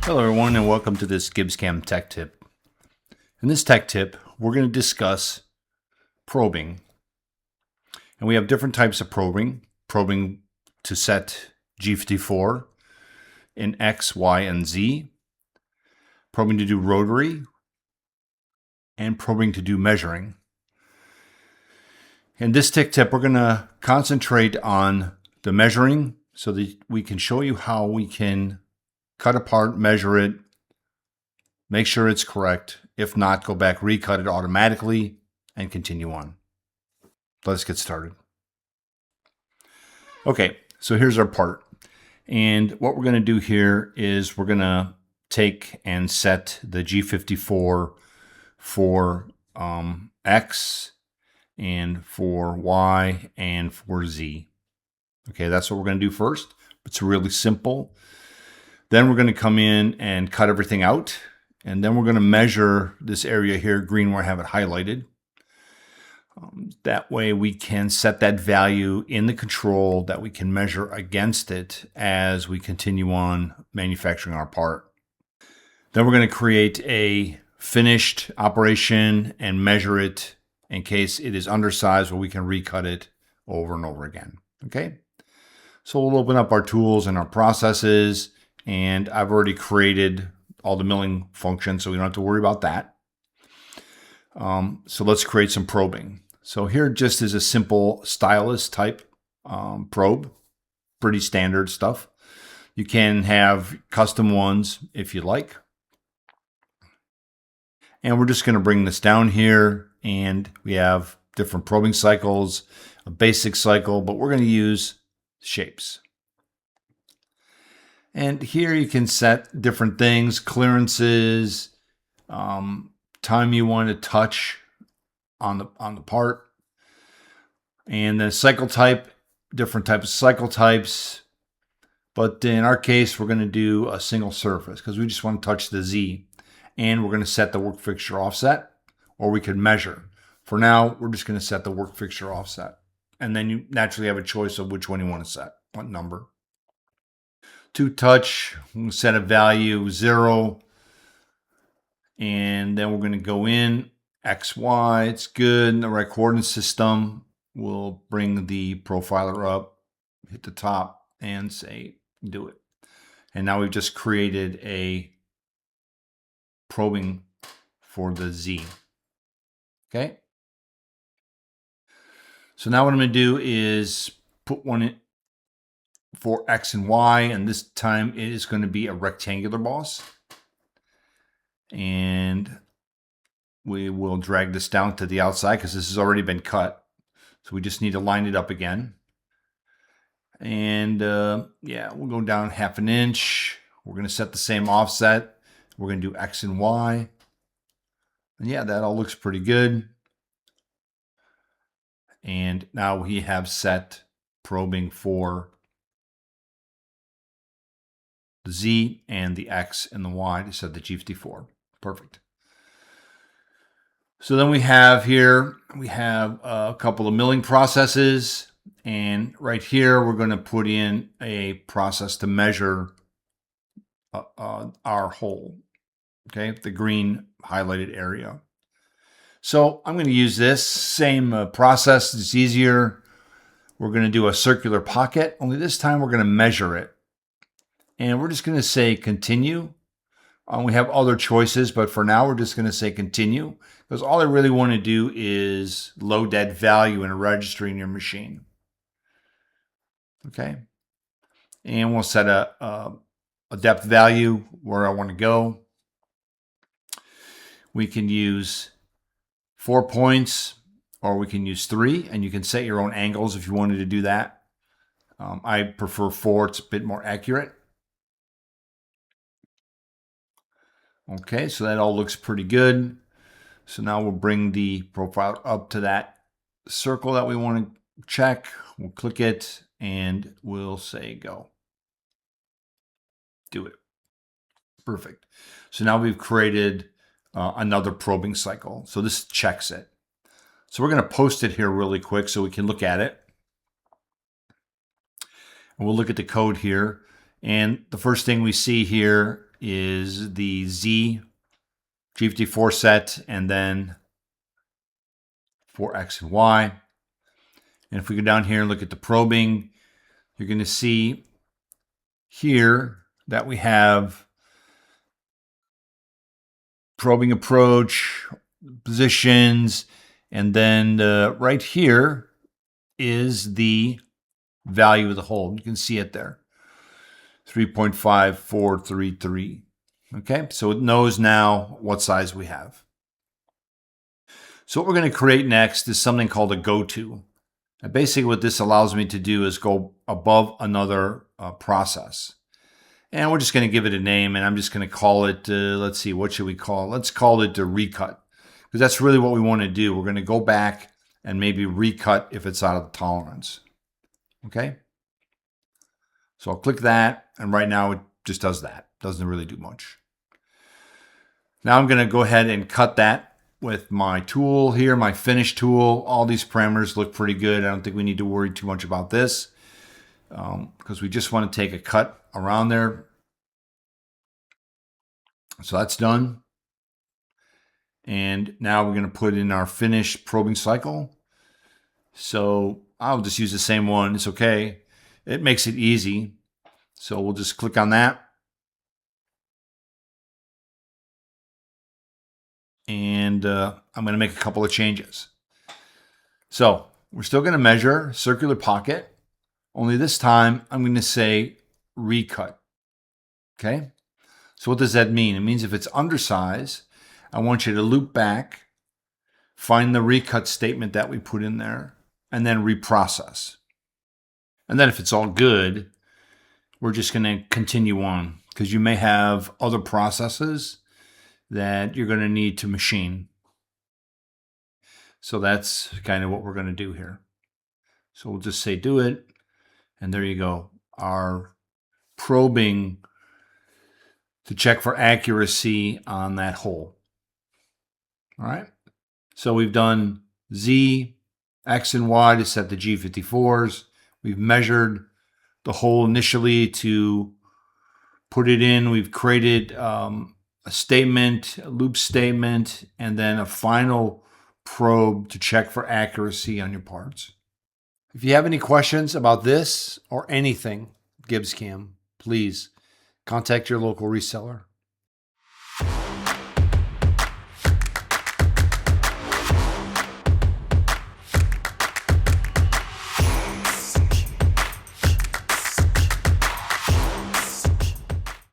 Hello everyone and welcome to this GibbsCAM Tech Tip. In this Tech Tip, we're going to discuss probing. And we have different types of probing. Probing to set G54 in X, Y, and Z. Probing to do rotary. And probing to do measuring. In this Tech Tip, we're going to concentrate on the measuring so that we can show you how we can cut apart, measure it, make sure it's correct. If not, go back, recut it automatically, and continue on. Let's get started. Okay, so here's our part. And what we're going to do here is we're going to take and set the G54 for X and for Y and for Z. Okay, that's what we're going to do first. It's really simple. Then we're going to come in and cut everything out. And then we're going to measure this area here, green where I have it highlighted. That way we can set that value in the control that we can measure against it as we continue on manufacturing our part. Then we're going to create a finished operation and measure it in case it is undersized, where we can recut it over and over again. Okay? So we'll open up our tools and our processes. And I've already created all the milling functions, so we don't have to worry about that. So let's create some probing. So here just is a simple stylus type probe, pretty standard stuff. You can have custom ones if you like. And we're just going to bring this down here, and we have different probing cycles, a basic cycle, but we're going to use shapes. And here you can set different things, clearances, time you want to touch on the part, and then cycle type, different types of cycle types. But in our case, we're going to do a single surface because we just want to touch the Z, and we're going to set the work fixture offset, or we could measure. For now, we're just going to set the work fixture offset, and then you naturally have a choice of which one you want to set, what number. To touch, we'll set a value 0, and then we're going to go in X, Y. It's good. In the right coordinate system, we'll bring the profiler up, hit the top, and say do it. And now we've just created a probing for the Z. Okay. So now what I'm going to do is put one in for X and Y, and this time it is going to be a rectangular boss. And we will drag this down to the outside because this has already been cut. So we just need to line it up again. And yeah, we'll go down 1/2 inch. We're going to set the same offset. We're going to do X and Y. And yeah, that all looks pretty good. And now we have set probing for the Z and the X and the Y to set the G54. Perfect. So then we have here, we have a couple of milling processes. And right here, we're going to put in a process to measure our hole. Okay, the green highlighted area. So I'm going to use this same process. It's easier. We're going to do a circular pocket, only this time we're going to measure it. And we're just going to say continue. We have other choices, but for now, we're just going to say continue because all I really want to do is load that value in a registry in your machine. Okay. And we'll set a depth value where I want to go. We can use 4 points or we can use 3, and you can set your own angles if you wanted to do that. I prefer 4. It's a bit more accurate. Okay, so that all looks pretty good. So now we'll bring the profile up to that circle that we want to check. We'll click it and we'll say go. Do it. Perfect. So now we've created another probing cycle. So this checks it. So we're going to post it here really quick so we can look at it. And we'll look at the code here. And the first thing we see here is the Z G54 set, and then for X and Y. And if we go down here and look at the probing, you're going to see here that we have probing approach, positions, and then right here is the value of the hole. You can see it there, 3.5433. Okay, so it knows now what size we have. So what we're going to create next is something called a go-to. And basically what this allows me to do is go above another process. And we're just going to give it a name, and I'm just going to call it, let's see, what should we call it? Let's call it a recut, because that's really what we want to do. We're going to go back and maybe recut if it's out of the tolerance. Okay? So I'll click that, and right now it just does that. Doesn't really do much. Now I'm going to go ahead and cut that with my tool here, my finish tool. All these parameters look pretty good. I don't think we need to worry too much about this because we just want to take a cut around there. So that's done. And now we're going to put in our finish probing cycle. So I'll just use the same one. It's okay. It makes it easy. So we'll just click on that. And I'm going to make a couple of changes. So we're still going to measure circular pocket, only this time I'm going to say recut. Okay? So what does that mean? It means if it's undersize, I want you to loop back, find the recut statement that we put in there, and then reprocess. And then if it's all good, we're just going to continue on, because you may have other processes that you're going to need to machine. So that's kind of what we're going to do here. So we'll just say do it, and there you go. Our probing to check for accuracy on that hole. All right. So we've done Z, X, and Y to set the G54s. We've measured the hole initially to put it in. We've created a statement, a loop statement, and then a final probe to check for accuracy on your parts. If you have any questions about this or anything GibbsCAM, please contact your local reseller.